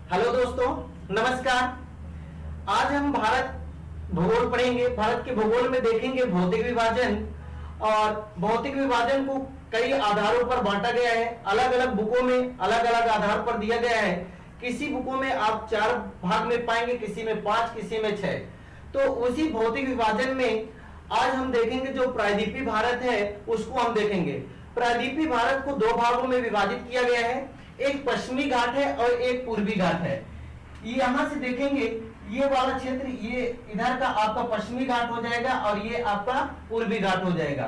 Hello दोस्तों, नमस्कार। आज हम भारत भूगोल पढ़ेंगे। भारत के भूगोल में देखेंगे भौतिक विभाजन, और भौतिक विभाजन को कई आधारों पर बांटा गया है। अलग अलग बुकों में अलग अलग आधार पर दिया गया है। किसी बुकों में आप 4 भाग में पाएंगे, किसी में 5, किसी में 6। तो उसी भौतिक विभाजन में आज हम देखेंगे जो प्रायद्वीपीय भारत है उसको हम देखेंगे। प्रायद्वीपीय भारत को 2 भागों में विभाजित किया गया है। एक पश्चिमी घाट है और एक पूर्वी घाट है। यहां से देखेंगे ये वाला क्षेत्र, ये इधर का आपका पश्चिमी घाट हो जाएगा और ये आपका पूर्वी घाट हो जाएगा।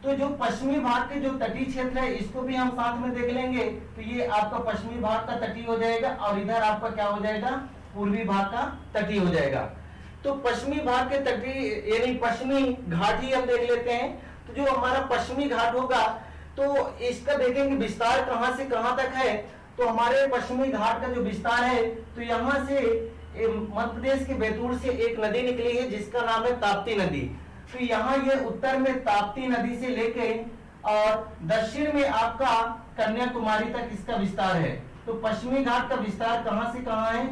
तो जो पश्चिमी भाग के जो तटीय क्षेत्र है इसको भी हम साथ में देख लेंगे। तो ये आपका पश्चिमी भाग का तटीय हो जाएगा और इधर आपका क्या हो जाएगा, पूर्वी भाग का तटीय हो जाएगा। तो पश्चिमी भाग के तटीय यानी पश्चिमी घाट ही हम देख लेते हैं। तो जो हमारा पश्चिमी घाट होगा तो इसका देखेंगे विस्तार कहां से कहां तक है। तो हमारे पश्चिमी घाट का जो विस्तार है, तो यहां से मध्य प्रदेश के बैतूल से एक नदी निकली है जिसका नाम है ताप्ती नदी। तो यहाँ ये उत्तर में ताप्ती नदी से लेके और दक्षिण में आपका कन्याकुमारी तक इसका विस्तार है। तो पश्चिमी घाट का विस्तार कहां से कहां है,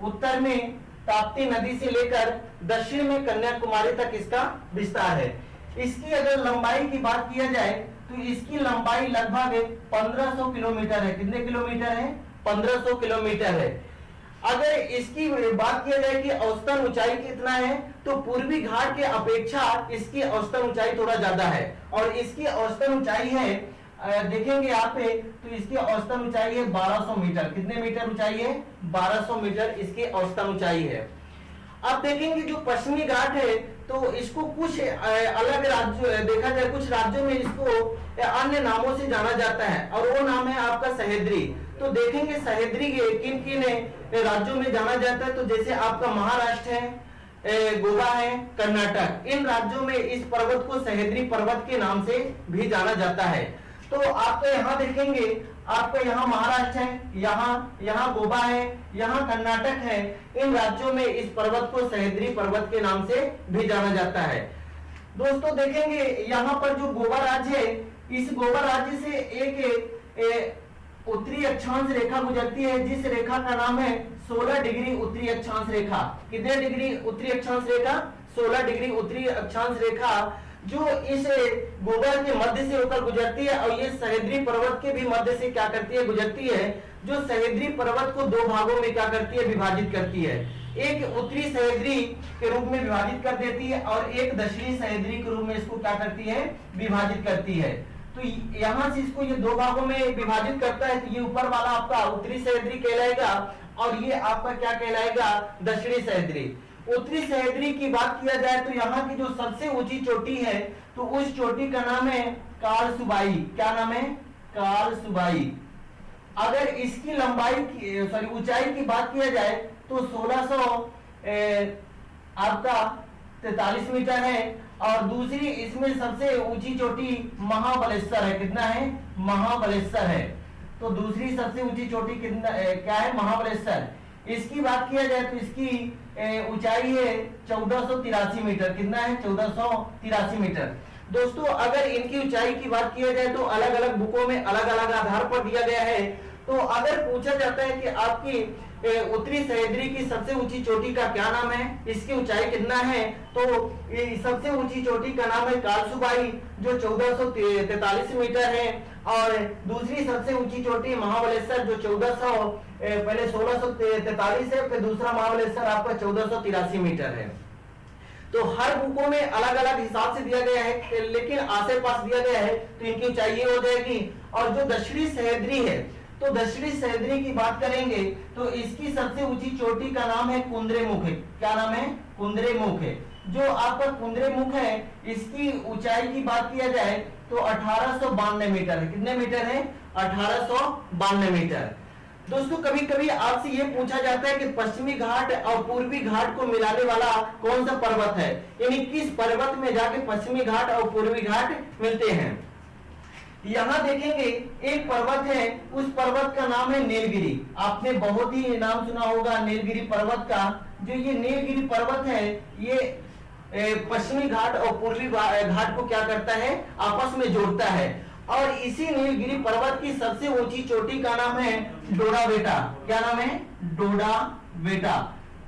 उत्तर में ताप्ती नदी से लेकर दक्षिण में कन्याकुमारी तक इसका विस्तार है। इसकी अगर लंबाई की बात किया जाए तो इसकी लंबाई लगभग 1500 किलोमीटर है। कितने किलोमीटर है, 1500 किलोमीटर है। अगर इसकी बात किया जाए कि औसतन ऊंचाई कितना है, तो पूर्वी घाट के अपेक्षा इसकी औसतन ऊंचाई थोड़ा ज्यादा है। और इसकी औसतन ऊंचाई है, देखेंगे यहाँ पे, तो इसकी औसतन ऊंचाई है 1200 मीटर। कितने मीटर ऊंचाई है, 1200 मीटर इसकी औसतन ऊंचाई है। अब देखेंगे जो पश्चिमी घाट है तो इसको कुछ अलग राज्य देखा जाए, कुछ राज्यों में इसको अन्य नामों से जाना जाता है और वो नाम है आपका सह्याद्री। तो देखेंगे सह्याद्री किन किन राज्यों में जाना जाता है। तो जैसे आपका महाराष्ट्र है, गोवा है, कर्नाटक, इन राज्यों में इस पर्वत को सह्याद्री पर्वत के नाम से भी जाना जाता है। तो आपको यहाँ देखेंगे, आपका यहाँ महाराष्ट्र है, यहाँ गोवा है, यहाँ कर्नाटक है। इन राज्यों में इस पर्वत को सह्याद्री पर्वत के नाम से भी जाना जाता है। दोस्तों देखेंगे यहाँ पर जो गोवा राज्य है, इस गोवा राज्य से एक उत्तरी अक्षांश रेखा गुजरती है जिस रेखा का नाम है 16 डिग्री उत्तरी अक्षांश रेखा। कितने डिग्री उत्तरी अक्षांश रेखा, 16 डिग्री उत्तरी अक्षांश रेखा, जो इस गोवा के मध्य से होकर गुजरती है और ये सह्याद्री पर्वत के भी मध्य से क्या करती है, गुजरती है। जो सह्याद्री पर्वत को 2 भागों में क्या करती है, विभाजित करती है। एक उत्तरी सह्याद्री के रूप में विभाजित कर देती है और एक दक्षिणी सह्याद्री के रूप में इसको क्या करती है, विभाजित करती है। तो यहां से इसको ये 2 भागों में विभाजित करता है। तो ये ऊपर वाला आपका उत्तरी सह्याद्री कहलाएगा और ये आपका क्या कहलाएगा, दक्षिणी सह्याद्री। उत्तरी सह्याद्री की बात किया जाए तो यहाँ की जो सबसे ऊंची चोटी है, तो उस चोटी का नाम है कालसुबाई। क्या नाम है, कालसुबाई। अगर इसकी लंबाई की ऊंचाई की बात किया जाए तो 1600 आपका 43 मीटर है। और दूसरी इसमें सबसे ऊंची चोटी महाबलेश्वर है। कितना है, महाबलेश्वर है। तो दूसरी सबसे ऊंची चोटी कितना क्या है, महाबलेश्वर। इसकी बात किया जाए तो इसकी ऊंचाई है 1483 मीटर। कितना है, 1483 मीटर। दोस्तों अगर इनकी ऊंचाई की बात किया जाए तो अलग अलग बुकों में अलग अलग आधार पर दिया गया है। तो अगर पूछा जाता है कि आपकी उत्तरी सह्याद्री की सबसे ऊंची चोटी का क्या नाम है, इसकी ऊंचाई कितना है, तो सबसे ऊंची चोटी का नाम है कालसुबाई जो 1443 मीटर है। और दूसरी सबसे ऊंची चोटी महाबलेश्वर जो 1400 पहले 1643 है, फिर दूसरा महाबलेश्वर आपका 1483 मीटर है। तो हर बुकों में अलग अलग हिसाब से दिया गया है, लेकिन आसे पास दिया गया है तो इनकी ऊंचाई हो जाएगी। और जो दक्षिणी सह्याद्री है, तो दक्षिणी सह्याद्री की बात करेंगे तो इसकी सबसे ऊंची चोटी का नाम है कुंद्रेमुख है। क्या नाम है, कुंद्रेमुख है। जो आपका कुंद्रेमुख है, इसकी ऊंचाई की बात किया जाए तो 1892 मीटर है। कितने मीटर है, 1892 मीटर। दोस्तों कभी कभी आपसे ये पूछा जाता है कि पश्चिमी घाट और पूर्वी घाट को मिलाने वाला कौन सा पर्वत है, यानी किस पर्वत में जाके पश्चिमी घाट और पूर्वी घाट मिलते हैं। यहां देखेंगे एक पर्वत है, उस पर्वत का नाम है नीलगिरी। आपने बहुत ही नाम सुना होगा नीलगिरी पर्वत का। जो ये नीलगिरी पर्वत है, ये पश्चिमी घाट और पूर्वी घाट को क्या करता है, आपस में जोड़ता है। और इसी नीलगिरी पर्वत की सबसे ऊंची चोटी का नाम है डोडा बेटा। क्या नाम है? डोडा बेटा।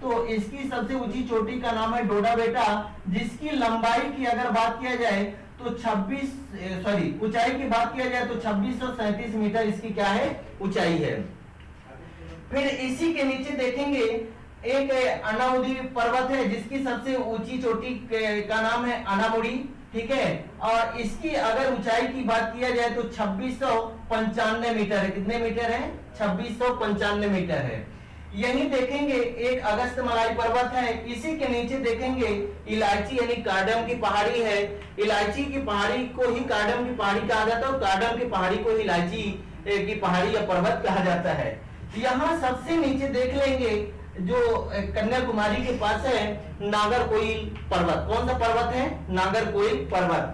तो इसकी सबसे ऊंची चोटी का नाम है डोडा बेटा, जिसकी लंबाई की अगर बात किया जाए तो ऊंचाई की बात किया जाए तो 2637 मीटर इसकी क्या है? ऊंचाई है। फिर इसी के नीचे देखेंगे एक अनामुदी पर्वत है, जिसकी सबसे ऊंची चोटी का नाम है अनामुड़ी। ठीक है, और इसकी अगर ऊंचाई की बात किया जाए तो 2695 मीटर है। कितने मीटर है? 2695 मीटर है। यही देखेंगे एक अगस्त मलाई पर्वत है। इसी के नीचे देखेंगे इलायची यानी कार्डम की पहाड़ी है। इलायची की पहाड़ी को ही कार्डम की पहाड़ी कहा जाता है और कार्डम की पहाड़ी को ही इलायची की पहाड़ी या पर्वत कहा जाता है। यहाँ सबसे नीचे देख लेंगे जो कन्याकुमारी के पास है नागरकोइल पर्वत। कौन सा पर्वत है? नागरकोइल पर्वत।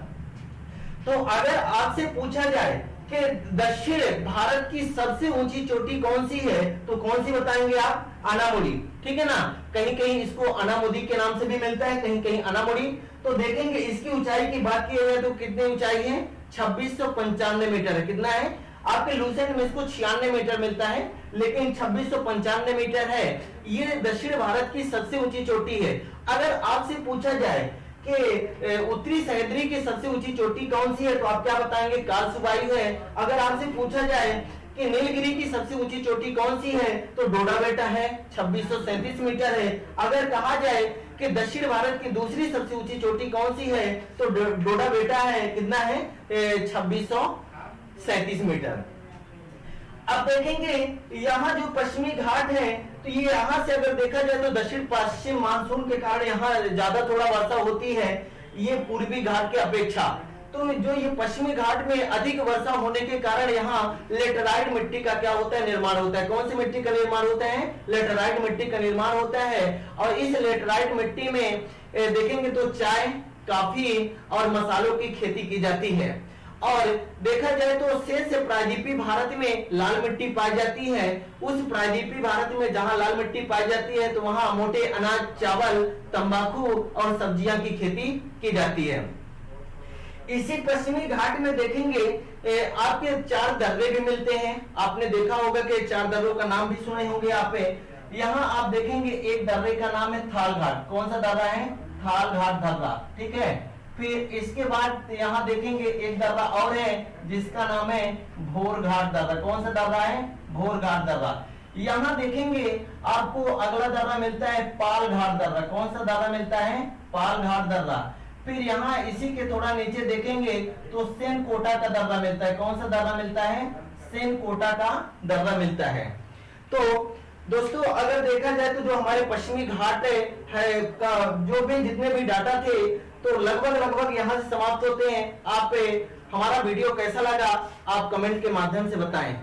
तो अगर आपसे पूछा जाए कि दक्षिण भारत की सबसे ऊंची चोटी कौन सी है, तो कौन सी बताएंगे आप? अनामुडी। ठीक है ना, कहीं कहीं इसको अनामुदी के नाम से भी मिलता है, कहीं कहीं अनामुडी। तो देखेंगे इसकी ऊंचाई की बात की जाए तो कितनी ऊंचाई है? 2695 मीटर है। कितना है? आपके लूसेंट में इसको 96 मीटर मिलता है, लेकिन 2695 मीटर है। ये दक्षिण भारत की सबसे ऊंची चोटी है। अगर आपसे पूछा जाए कि उत्तरी सह्याद्री की सबसे ऊंची चोटी कौन सी है, तो आप क्या बताएंगे? कालसुबाई है। अगर आपसे पूछा जाए कि नीलगिरी की सबसे ऊंची चोटी कौन सी है, तो डोडा बेटा है, 2637 मीटर है। अगर कहा जाए कि दक्षिण भारत की दूसरी सबसे ऊंची चोटी कौन सी है, तो डोडा बेटा है। कितना है? 2637 मीटर। अब देखेंगे यहाँ जो पश्चिमी घाट है, तो ये यहाँ से अगर देखा जाए तो दक्षिण पश्चिम मानसून के कारण यहाँ ज्यादा थोड़ा वर्षा होती है, ये पूर्वी घाट के अपेक्षा। तो जो ये पश्चिमी घाट में अधिक वर्षा होने के कारण यहाँ लेटराइट मिट्टी का क्या होता है? निर्माण होता है। कौन सी मिट्टी का निर्माण होता है? लेटराइट मिट्टी का निर्माण होता है। और इस लेटराइट मिट्टी में देखेंगे तो चाय, काफी और मसालों की खेती की जाती है। और देखा जाए तो शेष प्रायद्वीपीय भारत में लाल मिट्टी पाई जाती है। उस प्रायद्वीपीय भारत में जहां लाल मिट्टी पाई जाती है, तो वहां मोटे अनाज, चावल, तंबाकू और सब्जियां की खेती की जाती है। इसी पश्चिमी घाट में देखेंगे आपके 4 दर्रे भी मिलते हैं। आपने देखा होगा कि 4 दर्रों का नाम भी सुने होंगे आप। यहाँ आप देखेंगे एक दर्रे का नाम है थाल घाट। कौन सा दर्रा है? थाल घाट दर्रा। ठीक है, फिर इसके बाद यहाँ देखेंगे एक दर्रा और है जिसका नाम है भोर घाट दर्रा। कौन सा दर्रा है? भोर घाट दर्रा। यहाँ देखेंगे आपको अगला दर्रा मिलता है पाल घाट दर्रा। कौन सा दर्रा मिलता है? पाल घाट दर्रा। फिर यहाँ इसी के थोड़ा नीचे देखेंगे तो सेन कोटा का दर्रा मिलता है। कौन सा दर्रा मिलता है? सेन कोटा का दर्रा मिलता है। तो दोस्तों अगर देखा जाए तो जो हमारे पश्चिमी घाट है का जो भी जितने भी डाटा थे, तो लगभग यहाँ से समाप्त होते हैं। आप हमारा वीडियो कैसा लगा आप कमेंट के माध्यम से बताएं।